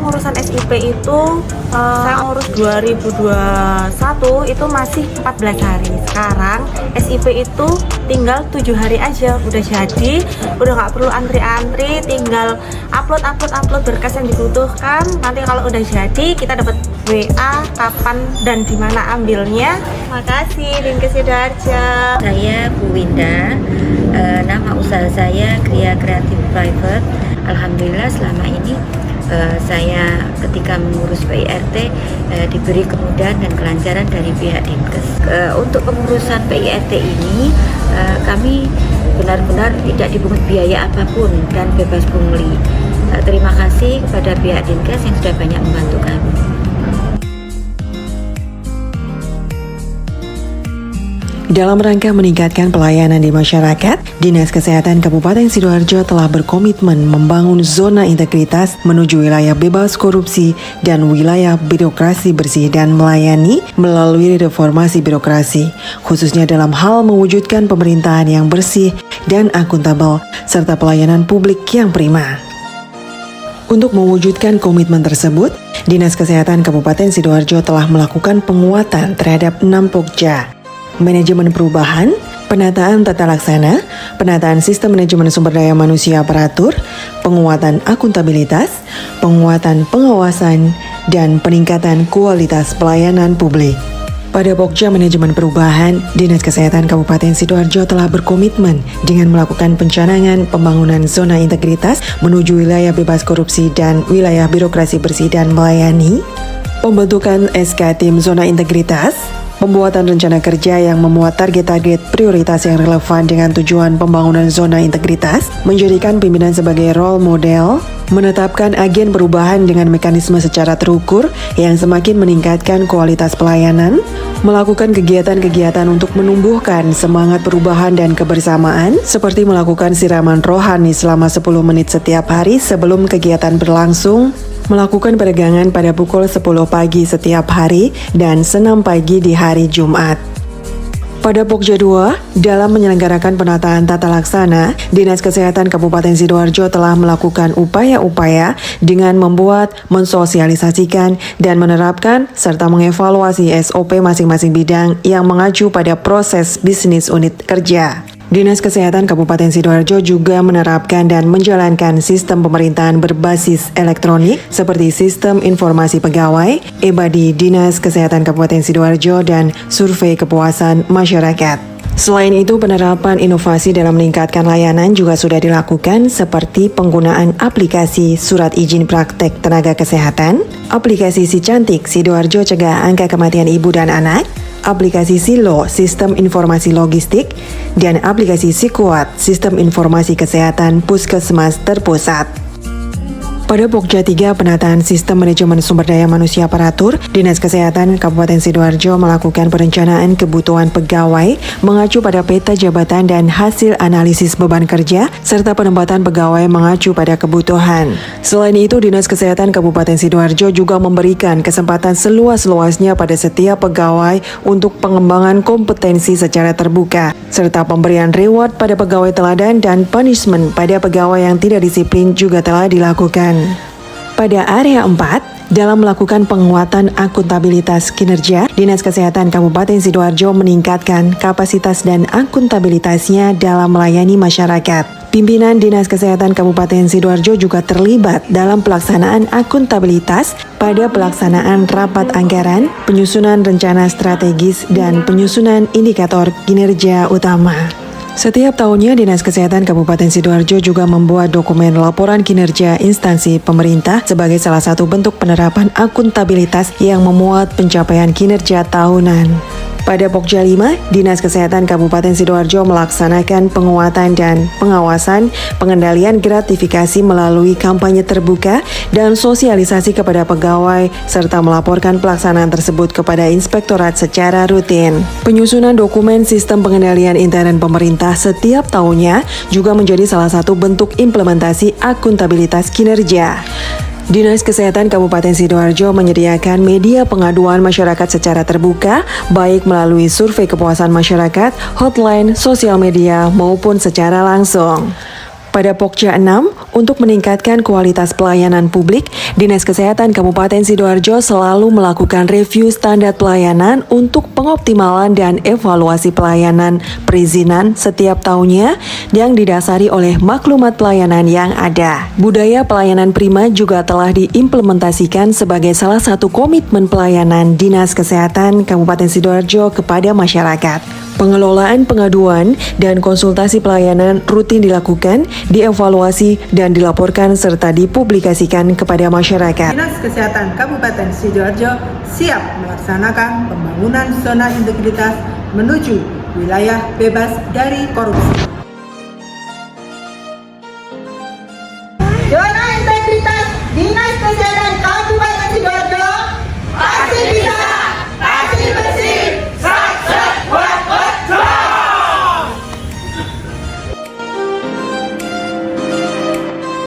pengurusan SIP itu saya ngurus 2021 itu masih 14 hari. Sekarang SIP itu tinggal 7 hari aja udah jadi, udah nggak perlu antri-antri, tinggal upload berkas yang dibutuhkan. Nanti kalau udah jadi kita dapat WA kapan dan di mana ambilnya. Makasih Dinkes Sidoarjo. Saya Bu Winda, nama usaha saya Gria Kreatif Private. Alhamdulillah selama ini saya ketika mengurus PIRT diberi kemudahan dan kelancaran dari pihak Dinkes. Untuk pengurusan PIRT ini kami benar-benar tidak dipungut biaya apapun dan bebas pungli. Terima kasih kepada pihak Dinkes yang sudah banyak membantu kami. Dalam rangka meningkatkan pelayanan di masyarakat, Dinas Kesehatan Kabupaten Sidoarjo telah berkomitmen membangun zona integritas menuju wilayah bebas korupsi dan wilayah birokrasi bersih dan melayani melalui reformasi birokrasi, khususnya dalam hal mewujudkan pemerintahan yang bersih dan akuntabel, serta pelayanan publik yang prima. Untuk mewujudkan komitmen tersebut, Dinas Kesehatan Kabupaten Sidoarjo telah melakukan penguatan terhadap 6 pokja: manajemen perubahan, penataan tata laksana, penataan sistem manajemen sumber daya manusia aparatur, penguatan akuntabilitas, penguatan pengawasan, dan peningkatan kualitas pelayanan publik. Pada Pokja Manajemen Perubahan, Dinas Kesehatan Kabupaten Sidoarjo telah berkomitmen dengan melakukan pencanangan pembangunan zona integritas menuju wilayah bebas korupsi dan wilayah birokrasi bersih dan melayani, pembentukan SK Tim Zona Integritas, pembuatan rencana kerja yang memuat target-target prioritas yang relevan dengan tujuan pembangunan zona integritas, menjadikan pimpinan sebagai role model, menetapkan agen perubahan dengan mekanisme secara terukur yang semakin meningkatkan kualitas pelayanan, melakukan kegiatan-kegiatan untuk menumbuhkan semangat perubahan dan kebersamaan, seperti melakukan siraman rohani selama 10 menit setiap hari sebelum kegiatan berlangsung, melakukan peregangan pada pukul 10 pagi setiap hari dan senam pagi di hari Jumat. Pada Pokja 2, dalam menyelenggarakan penataan tata laksana, Dinas Kesehatan Kabupaten Sidoarjo telah melakukan upaya-upaya dengan membuat, mensosialisasikan, dan menerapkan serta mengevaluasi SOP masing-masing bidang yang mengacu pada proses bisnis unit kerja. Dinas Kesehatan Kabupaten Sidoarjo juga menerapkan dan menjalankan sistem pemerintahan berbasis elektronik seperti Sistem Informasi Pegawai, EBADI Dinas Kesehatan Kabupaten Sidoarjo, dan survei kepuasan masyarakat. Selain itu, penerapan inovasi dalam meningkatkan layanan juga sudah dilakukan seperti penggunaan aplikasi Surat Izin Praktek Tenaga Kesehatan, aplikasi Si Cantik Sidoarjo Cegah Angka Kematian Ibu dan Anak, aplikasi Silo Sistem Informasi Logistik, dan aplikasi Sikuat Sistem Informasi Kesehatan Puskesmas Terpusat. Pada Pokja 3 Penataan Sistem Manajemen Sumber Daya Manusia Aparatur, Dinas Kesehatan Kabupaten Sidoarjo melakukan perencanaan kebutuhan pegawai mengacu pada peta jabatan dan hasil analisis beban kerja, serta penempatan pegawai mengacu pada kebutuhan. Selain itu, Dinas Kesehatan Kabupaten Sidoarjo juga memberikan kesempatan seluas-luasnya pada setiap pegawai untuk pengembangan kompetensi secara terbuka, serta pemberian reward pada pegawai teladan dan punishment pada pegawai yang tidak disiplin juga telah dilakukan. Pada area 4, dalam melakukan penguatan akuntabilitas kinerja, Dinas Kesehatan Kabupaten Sidoarjo meningkatkan kapasitas dan akuntabilitasnya dalam melayani masyarakat. Pimpinan Dinas Kesehatan Kabupaten Sidoarjo juga terlibat dalam pelaksanaan akuntabilitas pada pelaksanaan rapat anggaran, penyusunan rencana strategis, dan penyusunan indikator kinerja utama. Setiap tahunnya, Dinas Kesehatan Kabupaten Sidoarjo juga membuat dokumen laporan kinerja instansi pemerintah sebagai salah satu bentuk penerapan akuntabilitas yang memuat pencapaian kinerja tahunan. Pada Pokja 5, Dinas Kesehatan Kabupaten Sidoarjo melaksanakan penguatan dan pengawasan pengendalian gratifikasi melalui kampanye terbuka dan sosialisasi kepada pegawai, serta melaporkan pelaksanaan tersebut kepada inspektorat secara rutin. Penyusunan dokumen sistem pengendalian intern pemerintah setiap tahunnya juga menjadi salah satu bentuk implementasi akuntabilitas kinerja. Dinas Kesehatan Kabupaten Sidoarjo menyediakan media pengaduan masyarakat secara terbuka, baik melalui survei kepuasan masyarakat, hotline, sosial media, maupun secara langsung. Pada Pokja 6, untuk meningkatkan kualitas pelayanan publik, Dinas Kesehatan Kabupaten Sidoarjo selalu melakukan review standar pelayanan untuk pengoptimalan dan evaluasi pelayanan perizinan setiap tahunnya yang didasari oleh maklumat pelayanan yang ada. Budaya pelayanan prima juga telah diimplementasikan sebagai salah satu komitmen pelayanan Dinas Kesehatan Kabupaten Sidoarjo kepada masyarakat. Pengelolaan pengaduan dan konsultasi pelayanan rutin dilakukan, dievaluasi, dan dilaporkan serta dipublikasikan kepada masyarakat. Dinas Kesehatan Kabupaten Sidoarjo siap melaksanakan pembangunan zona integritas menuju wilayah bebas dari korupsi. Zona